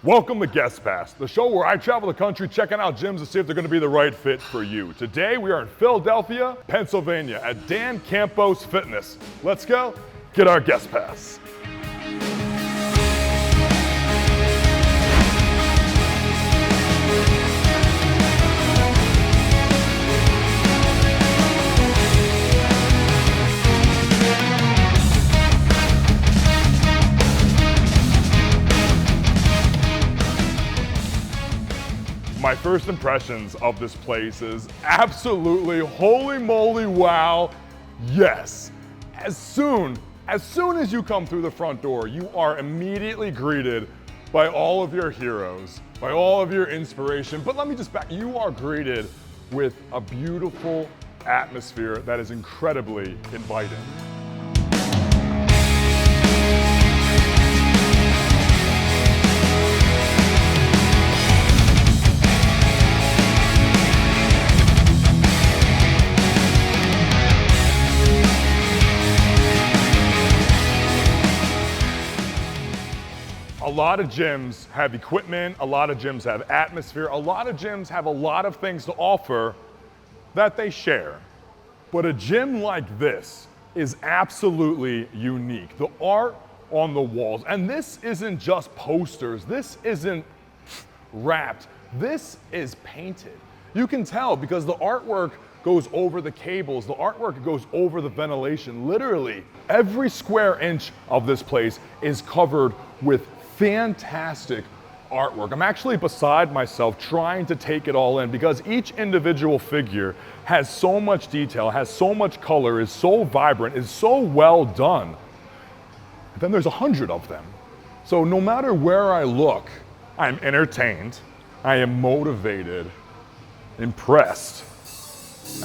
Welcome to Guest Pass, the show where I travel the country checking out gyms to see if they're going to be the right fit for you. Today we are in Philadelphia, Pennsylvania at Dan Campos Fitness. Let's go get our Guest Pass. My first impressions of this place is absolutely holy moly wow, yes. As soon as you come through the front door, you are immediately greeted by all of your heroes, by all of your inspiration. But let me just back, you are greeted with a beautiful atmosphere that is incredibly inviting. A lot of gyms have equipment, a lot of gyms have atmosphere, a lot of gyms have a lot of things to offer that they share. But a gym like this is absolutely unique. The art on the walls, and this isn't just posters, this isn't wrapped, this is painted. You can tell because the artwork goes over the cables, the artwork goes over the ventilation. Literally, every square inch of this place is covered with fantastic artwork. I'm actually beside myself trying to take it all in because each individual figure has so much detail, has so much color, is so vibrant, is so well done. And then there's 100 of them. So no matter where I look, I'm entertained, I am motivated, impressed,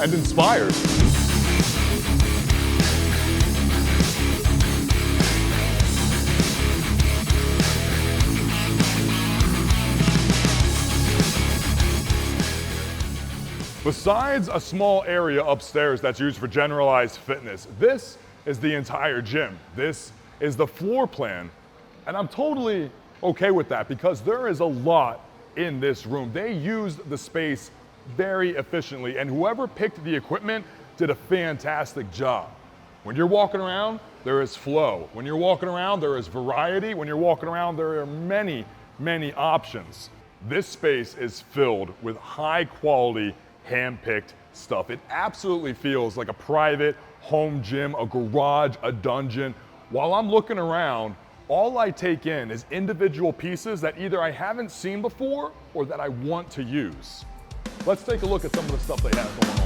and inspired. Besides a small area upstairs that's used for generalized fitness, this is the entire gym. This is the floor plan. And I'm totally okay with that because there is a lot in this room. They used the space very efficiently, and whoever picked the equipment did a fantastic job. When you're walking around, there is flow. When you're walking around, there is variety. When you're walking around, there are many, many options. This space is filled with high quality hand-picked stuff. It absolutely feels like a private home gym, a garage, a dungeon. While I'm looking around, all I take in is individual pieces that either I haven't seen before or that I want to use. Let's take a look at some of the stuff they have going on.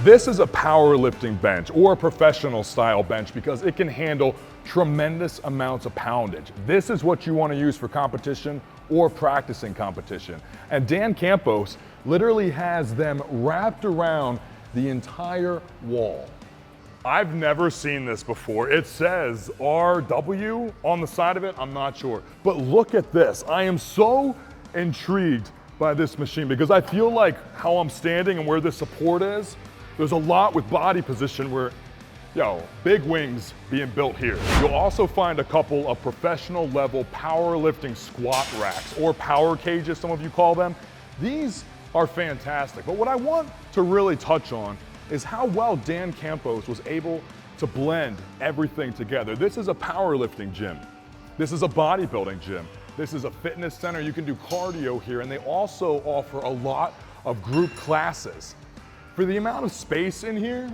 This is a powerlifting bench or a professional style bench because it can handle tremendous amounts of poundage. This is what you want to use for competition or practicing competition. And Dan Campos literally has them wrapped around the entire wall. I've never seen this before. It says RW on the side of it, I'm not sure. But look at this. I am so intrigued by this machine because I feel like how I'm standing and where the support is, there's a lot with body position where, big wings being built here. You'll also find a couple of professional level powerlifting squat racks or power cages, some of you call them. These are fantastic. But what I want to really touch on is how well Dan Campos was able to blend everything together. This is a powerlifting gym. This is a bodybuilding gym. This is a fitness center. You can do cardio here, and they also offer a lot of group classes. For the amount of space in here,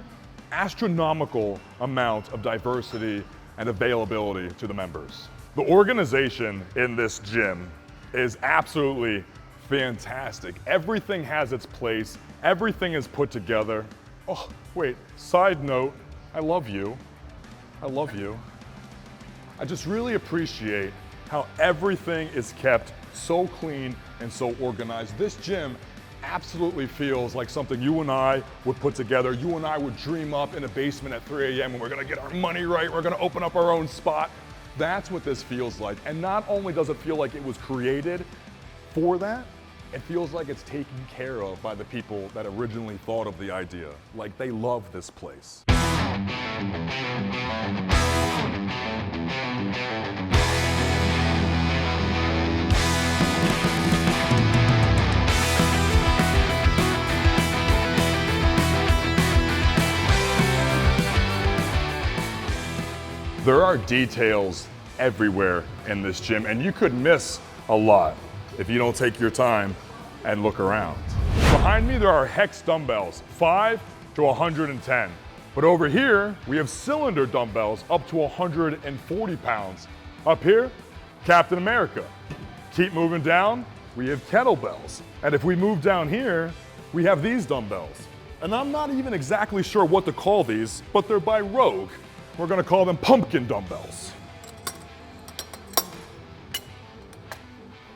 astronomical amount of diversity and availability to the members. The organization in this gym is absolutely fantastic. Everything has its place. Everything is put together. Oh, wait, side note, I love you. I love you. I just really appreciate how everything is kept so clean and so organized. This gym absolutely feels like something you and I would put together. You and I would dream up in a basement at 3 a.m. and we're gonna get our money right, we're gonna open up our own spot. That's what this feels like. And not only does it feel like it was created for that, it feels like it's taken care of by the people that originally thought of the idea. Like they love this place. There are details everywhere in this gym, and you could miss a lot if you don't take your time and look around. Behind me, there are hex dumbbells, 5 to 110. But over here, we have cylinder dumbbells up to 140 pounds. Up here, Captain America. Keep moving down, we have kettlebells. And if we move down here, we have these dumbbells. And I'm not even exactly sure what to call these, but they're by Rogue. We're gonna call them pumpkin dumbbells.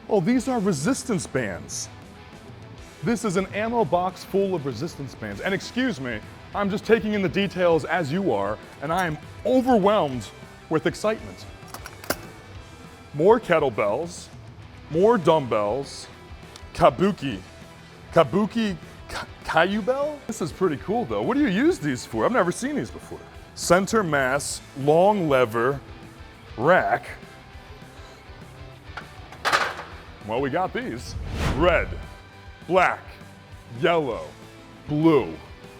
Oh, these are resistance bands. This is an ammo box full of resistance bands. And excuse me, I'm just taking in the details as you are, and I am overwhelmed with excitement. More kettlebells, more dumbbells, kabuki Cubbies? This is pretty cool though. What do you use these for? I've never seen these before. Center mass, long lever, rack. Well, we got these. Red, black, yellow, blue.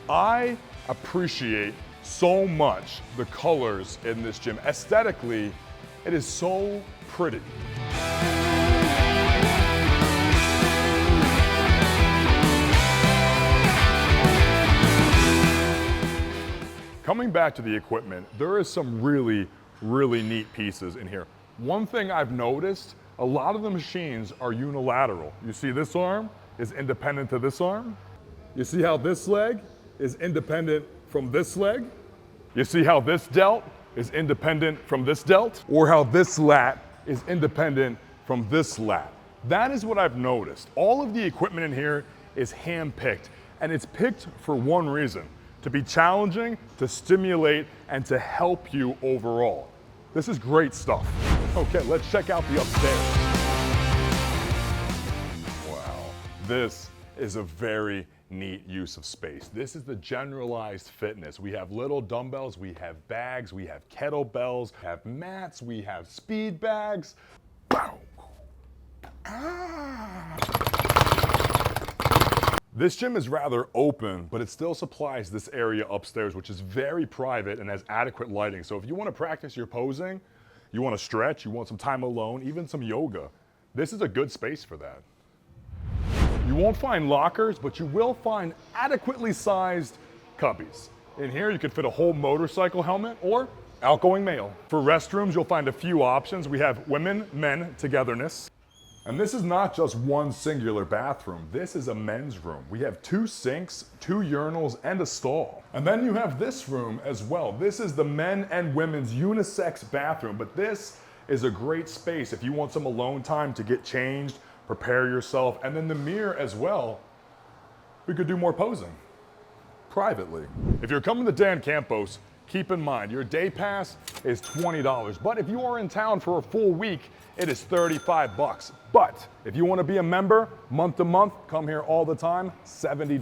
I appreciate so much the colors in this gym. Aesthetically, it is so pretty. Coming back to the equipment, there is some really neat pieces in here. One thing I've noticed, a lot of the machines are unilateral. You see this arm is independent to this arm. You see how this leg is independent from this leg. You see how this delt is independent from this delt, or how this lat is independent from this lat. That is what I've noticed. All of the equipment in here is hand-picked, and it's picked for one reason: to be challenging, to stimulate, and to help you overall. This is great stuff. Okay, let's check out the upstairs. Wow, this is a very neat use of space. This is the generalized fitness. We have little dumbbells, we have bags, we have kettlebells, we have mats, we have speed bags. Bow. Ah. This gym is rather open, but it still supplies this area upstairs, which is very private and has adequate lighting. So if you want to practice your posing, you want to stretch, you want some time alone, even some yoga, this is a good space for that. You won't find lockers, but you will find adequately sized cubbies. In here, you could fit a whole motorcycle helmet or outgoing male. For restrooms, you'll find a few options. We have women, men, togetherness. And this is not just one singular bathroom. This is a men's room. We have 2 sinks, 2 urinals, and a stall. And then you have this room as well. This is the men and women's unisex bathroom, but this is a great space if you want some alone time to get changed, prepare yourself, and then the mirror as well. We could do more posing privately. If you're coming to Dan Campos, keep in mind your day pass is $20, but if you are in town for a full week, it is $35. But if you want to be a member month to month, come here all the time, $70.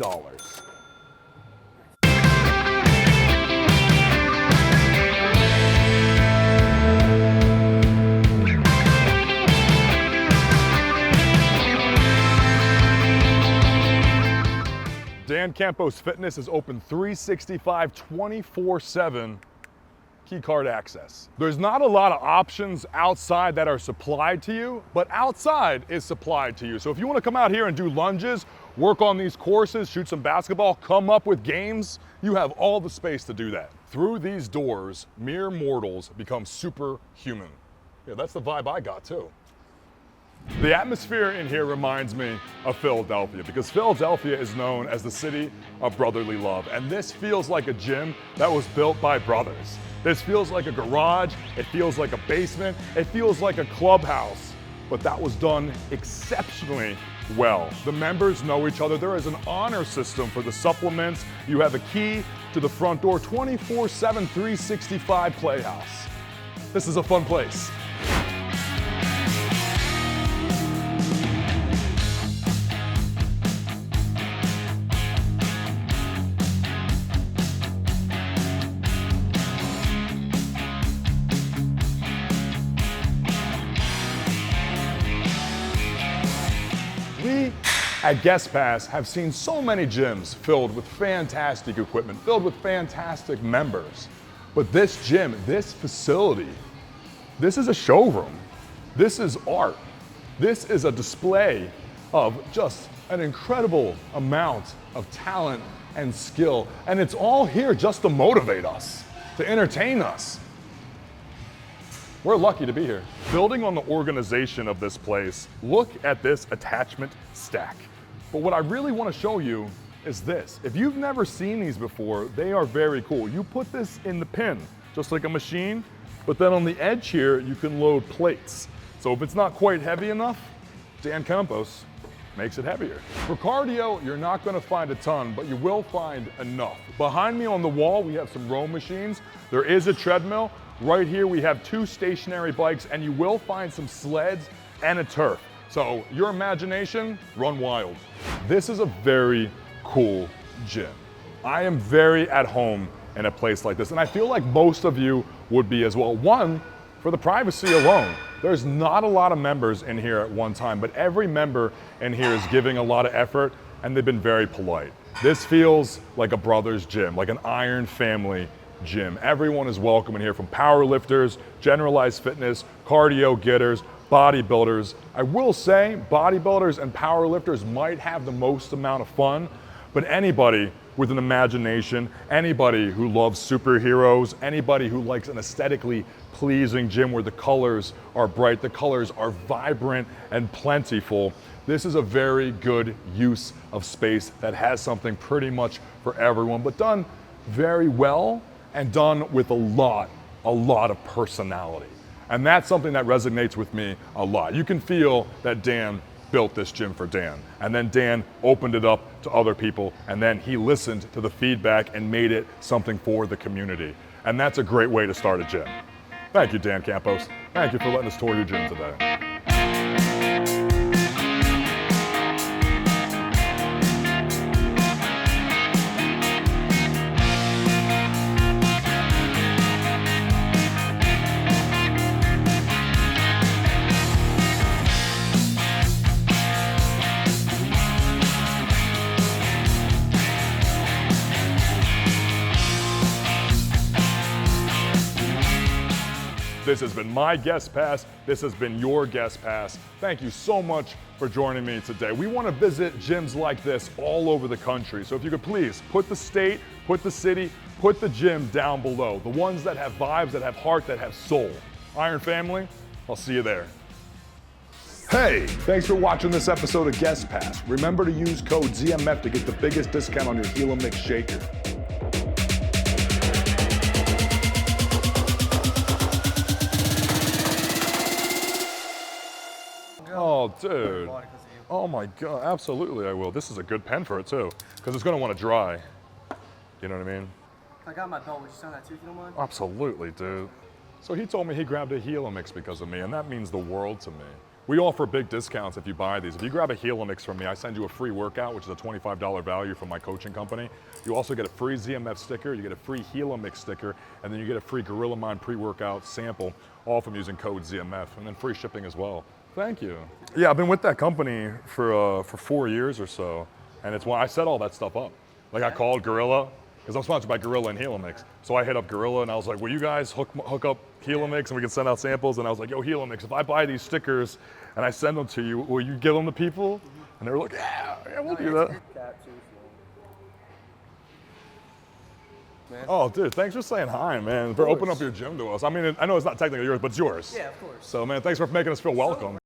Dan Campos Fitness is open 365, 24/7. Key card access. There's not a lot of options outside that are supplied to you, but outside is supplied to you. So if you want to come out here and do lunges, work on these courses, shoot some basketball, come up with games, you have all the space to do that. Through these doors, mere mortals become superhuman. Yeah, that's the vibe I got too. The atmosphere in here reminds me of Philadelphia, because Philadelphia is known as the city of brotherly love. And this feels like a gym that was built by brothers. This feels like a garage, it feels like a basement, it feels like a clubhouse, but that was done exceptionally well. The members know each other. There is an honor system for the supplements. You have a key to the front door, 24/7, 365 playhouse. This is a fun place. We at Guest Pass have seen so many gyms filled with fantastic equipment, filled with fantastic members. But this gym, this facility, this is a showroom. This is art. This is a display of just an incredible amount of talent and skill. And it's all here just to motivate us, to entertain us. We're lucky to be here. Building on the organization of this place, look at this attachment stack. But what I really want to show you is this. If you've never seen these before, they are very cool. You put this in the pin, just like a machine, but then on the edge here, you can load plates. So if it's not quite heavy enough, Dan Campos makes it heavier. For cardio, you're not gonna find a ton, but you will find enough. Behind me on the wall, we have some row machines. There is a treadmill. Right here, we have 2 stationary bikes, and you will find some sleds and a turf. So your imagination, run wild. This is a very cool gym. I am very at home in a place like this, and I feel like most of you would be as well. One, for the privacy alone. There's not a lot of members in here at one time, but every member in here is giving a lot of effort, and they've been very polite. This feels like a brother's gym, like an iron family gym. Everyone is welcome in here, from power lifters, generalized fitness, cardio getters, bodybuilders. I will say bodybuilders and power lifters might have the most amount of fun, but anybody with an imagination, anybody who loves superheroes, anybody who likes an aesthetically pleasing gym where the colors are bright, the colors are vibrant and plentiful, this is a very good use of space that has something pretty much for everyone, but done very well and done with a lot of personality. And that's something that resonates with me a lot. You can feel that Dan built this gym for Dan. And then Dan opened it up to other people, and then he listened to the feedback and made it something for the community. And that's a great way to start a gym. Thank you, Dan Campos. Thank you for letting us tour your gym today. This has been my Guest Pass. This has been your Guest Pass. Thank you so much for joining me today. We want to visit gyms like this all over the country. So if you could please put the state, put the city, put the gym down below. The ones that have vibes, that have heart, that have soul. Iron Family, I'll see you there. Hey, thanks for watching this episode of Guest Pass. Remember to use code ZMF to get the biggest discount on your Helimix shaker. Oh, dude. Oh my God, absolutely I will. This is a good pen for it too, because it's gonna want to dry. You know what I mean? I got my belt. Would you sign that too, if you don't mind? Absolutely, dude. So he told me he grabbed a Helimix because of me, and that means the world to me. We offer big discounts if you buy these. If you grab a Helimix from me, I send you a free workout, which is a $25 value from my coaching company. You also get a free ZMF sticker, you get a free Helimix sticker, and then you get a free Gorilla Mind pre-workout sample, all from using code ZMF, and then free shipping as well. Thank you. Yeah, I've been with that company for 4 years or so, and it's why I set all that stuff up. Like I called Gorilla, because I'm sponsored by Gorilla and Helimix. So I hit up Gorilla and I was like, will you guys hook up Helimix and we can send out samples? And I was like, yo, Helimix, if I buy these stickers and I send them to you, will you give them to people? And they were like, yeah, we'll do that. Man. Oh, dude, thanks for saying hi, man, for opening up your gym to us. I mean, I know it's not technically yours, but it's yours. Yeah, of course. So, man, thanks for making us feel welcome.